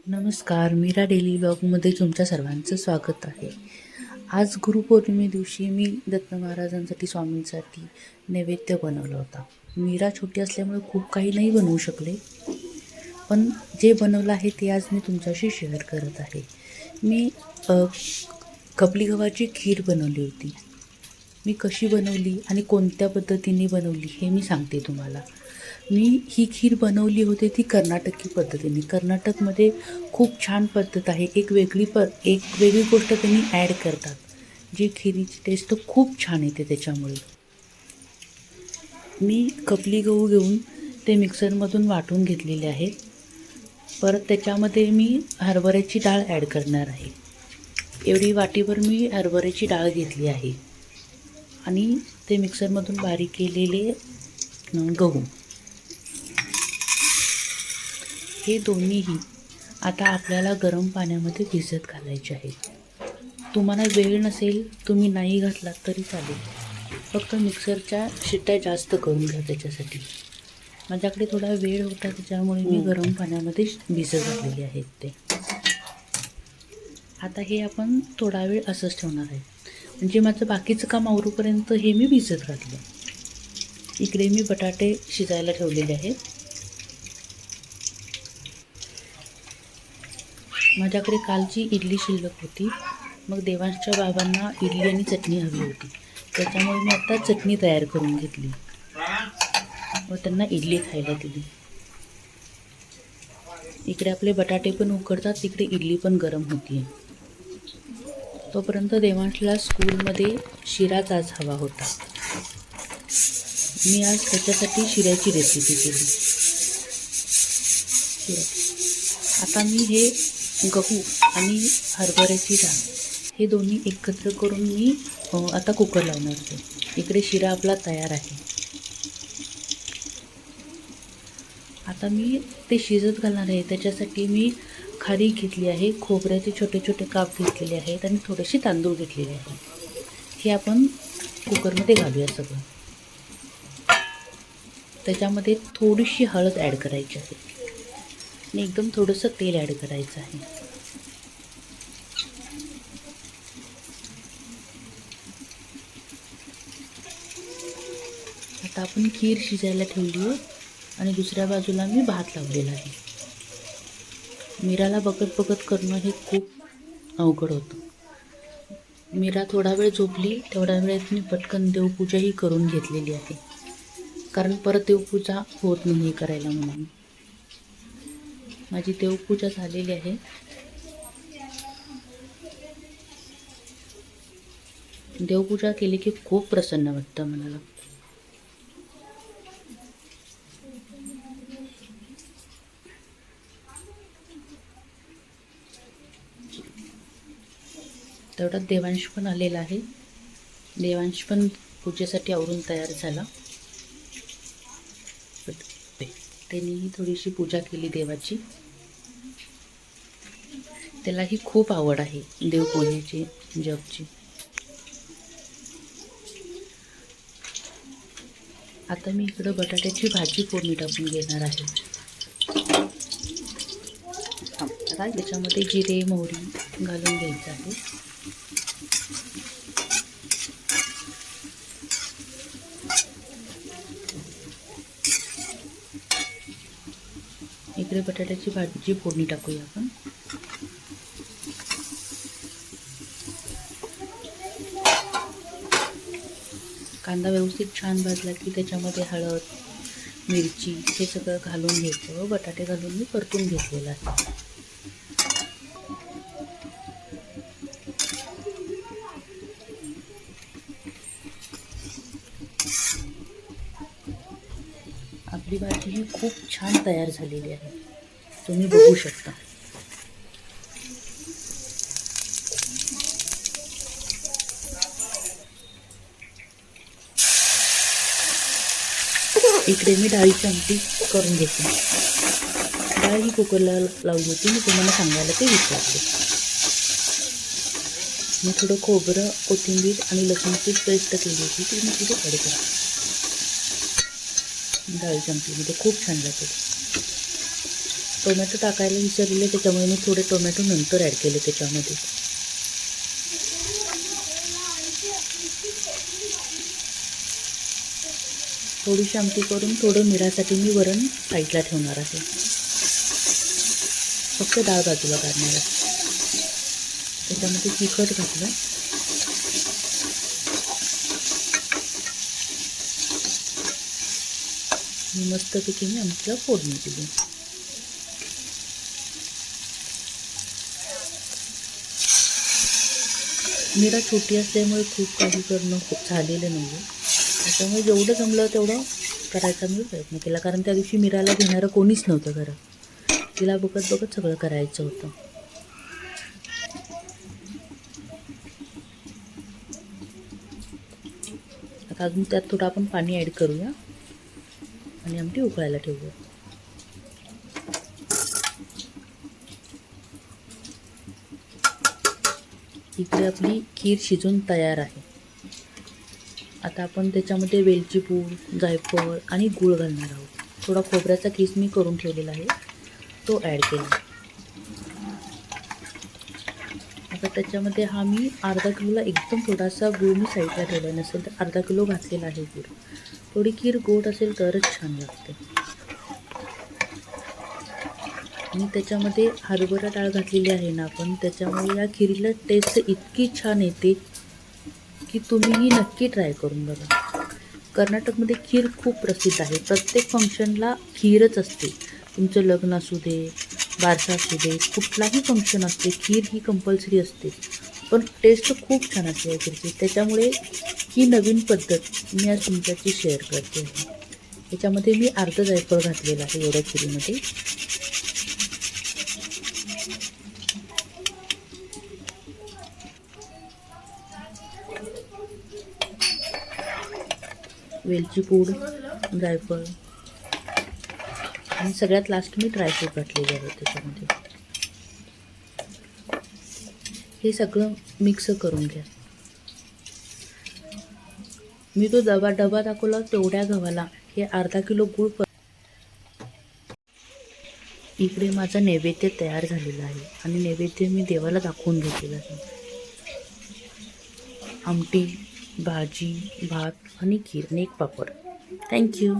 नमस्कार, मीरा डेली ब्लॉगमध्ये तुमच्या सर्वांचं स्वागत आहे. आज गुरुपौर्णिमे दिवशी मी दत्त महाराजांसाठी स्वामींसाठी नैवेद्य बनवला होता. मीरा छोटी असल्यामुळे खूप काही नाही बनवू शकले, पण जे बनवलं आहे ते आज मी तुमच्याशी शेअर करत आहे. मी खपली गव्हाची खीर बनवली होती. मी कशी बनवली आणि कोणत्या पद्धतीने बनवली हे मी सांगते तुम्हाला. मी ही खीर बनवली होती ती कर्नाटकी पद्धतीने. कर्नाटकमध्ये खूप छान पद्धत आहे. एक वेगळी गोष्ट त्यांनी ॲड करतात, जी खिरीची टेस्ट खूप छान येते. त्याच्यामुळे मी खपली गहू घेऊन ते मिक्सरमधून वाटून घेतलेले आहे. परत त्याच्यामध्ये मी हरभऱ्याची डाळ ॲड करणार आहे. एवढी वाटीभर मी हरभऱ्याची डाळ घेतली आहे आणि ते मिक्सरमधून बारीक केलेले गहू, हे दोन्हीही आता आपल्याला गरम पाण्यामध्ये भिजत घालायचे आहेत. तुम्हाला वेळ नसेल, तुम्ही नाही घातलात तरी चालेल, फक्त मिक्सरच्या शिट्ट्या जास्त करून घ्या. त्याच्यासाठी माझ्याकडे थोडा वेळ होता, त्याच्यामुळे मी गरम पाण्यामध्ये भिजत घातलेले आहेत ते. आता हे आपण थोडा वेळ असंच ठेवणार आहे, म्हणजे माझं बाकीचं काम आवरूपर्यंत हे मी भिजत घातलं. इकडे मी बटाटे शिजायला ठेवलेले आहेत. माझ्याकडे कालची इडली शिल्लक होती. मग देवांच्या बाबांना इडली आणि चटणी हवी होती, त्याच्यामुळे मी आता चटणी तयार करून घेतली व त्यांना इडली खायला दिली. इकडे आपले बटाटे पण उकडतात, तिकडे इडली पण गरम होती. तोपर्यंत देवांशला स्कूलमध्ये शिराच आज हवा होता. मी आज त्याच्यासाठी शिऱ्याची रेसिपी केली. आता मी हे गहू आणि हरभऱ्याची डाळ हे दोन्ही एकत्र करून मी आता कुकर लावणार आहे. इकडे शिरा आपला तयार आहे. आता मी ते शिजत घालणार आहे. त्याच्यासाठी मी खारीक घेतली आहे, खोबऱ्याचे छोटे छोटे काप घेतलेले आहेत आणि थोडेसे तांदूळ घेतलेले आहेत. हे आपण कुकरमध्ये घालूया सगळं. त्याच्यामध्ये थोडीशी हळद ॲड करायची आहे आणि एकदम थोडंसं तेल ॲड करायचं आहे. आता आपण खीर शिजायला ठेवली आहे आणि दुसऱ्या बाजूला मी भात लावलेला आहे. मीराला बघत बघत करणं हे खूप अवघड होतं. मीरा थोडा वेळ झोपली, तेवढ्या वेळेत मी पटकन देवपूजाही करून घेतलेली आहे, कारण परत देवपूजा होत नाही करायला म्हणून. माझी देवपूजा झालेली आहे. देवपूजा केली की खूप प्रसन्न वाटतं मनाला. तेवढ्यात देवांश पण आलेला आहे. देवांश पण पूजेसाठी आवरून तयार झाला. त्यांनीही थोडीशी पूजा केली देवाची. त्यालाही खूप आवड आहे देवपूजेची, जपची. आता मी इकडं बटाट्याची भाजी फोडणी टाकून घेणार आहे. आता याच्यामध्ये जिरे मोहरी घालून घ्यायचं आहे. इकडे बटाट्याची भाजी फोडणी टाकूया आपण. कांदा व्यवस्थित छान भाजला की त्याच्यामध्ये हळद, मिरची हे सगळं घालून घ्यायचं व बटाटे घालून मी परतून घेतलेलं आहे. आपली भाजी ही खूप छान तयार झालेली आहे, तुम्ही बघू शकता. इकडे मी डाळीची आमटी करून घेते. डाळ ही कुकरला लावली होती, मी तुम्हाला सांगायला ते विचारले. मी थोडं खोबरं, कोथिंबीर आणि लसूणची पेस्ट केली होती, ती मी थोडी ॲड करा. डाळीच्या आमटीमध्ये खूप छान लागते. टोमॅटो टाकायला विसरले, त्याच्यामुळे मी थोडे टोमॅटो नंतर ॲड केले त्याच्यामध्ये. थोडीशी आमटी करून थोडं मिरासाठी मी वरण साईडला ठेवणार आहे. फक्त डाळ बाजूला काढणार आहे. त्याच्यामध्ये तिखट घातलं. मस्तपैकी मी आमटीला फोडणी दिली. मीरा छोटी असल्यामुळे खूप काही करणं खूप झालेलं नाही आहे. त्याच्यामुळे जेवढं जमलं तेवढं करायचा मी प्रयत्न केला, कारण त्या दिवशी मीराला घेणारं कोणीच नव्हतं घरात. तिला बघत बघत सगळं करायचं होतं. आता अजून त्यात थोडं आपण पाणी ॲड करूया आणि आमटी उकळायला ठेवूया. इकडे आपली खीर शिजून तयार आहे. आता आपण त्याच्यामध्ये वेलची पूड, जायफळ आणि गूळ घालणार आहोत. थोडा खोबऱ्याचा किस मी करून ठेवलेला आहे, तो ॲड केला. आता त्याच्यामध्ये हा मी अर्धा किलोला एकदम थोडासा गूळ मी साईडला ठेवला, नसेल तर अर्धा किलो घातलेला आहे गूळ. थोडी खीर गोड असेल तरच छान लागते. आणि त्याच्यामध्ये हरभरा डाळ घातलेली आहे ना आपण, त्याच्यामुळे या खीरीला टेस्ट इतकी छान येते की तुम्हीही नक्की ट्राय करून बघा. कर्नाटकमध्ये खीर खूप प्रसिद्ध आहे. प्रत्येक फंक्शनला खीरच असते. तुमचं लग्न असू दे, बारसा असू दे, कुठलाही फंक्शन असते, खीर ही कंपल्सरी असते. पण टेस्ट खूप छान असते या खीरची. त्याच्यामुळे ही नवीन पद्धत मी आज तुमच्याशी शेअर करते आहे. याच्यामध्ये मी अर्धं जायफळ घातलेलं आहे एवढ्या खीरीमध्ये. वेलची पूड, जायफळ आणि सगळ्यात लास्ट मी ड्रायफ्रूट घातलेले आहे त्याच्यामध्ये. हे सगळं मिक्स करून घ्या. मी तो डबा दाखवला तेवढ्या गव्हाला हे अर्धा किलो गूळ. इकडे माझा नैवेद्य तयार झालेला आहे आणि नैवेद्य मी देवाला दाखवून घेतलेला आहे. आमटी, भाजी, भात आणि खीर आणि एक पापड. थँक्यू.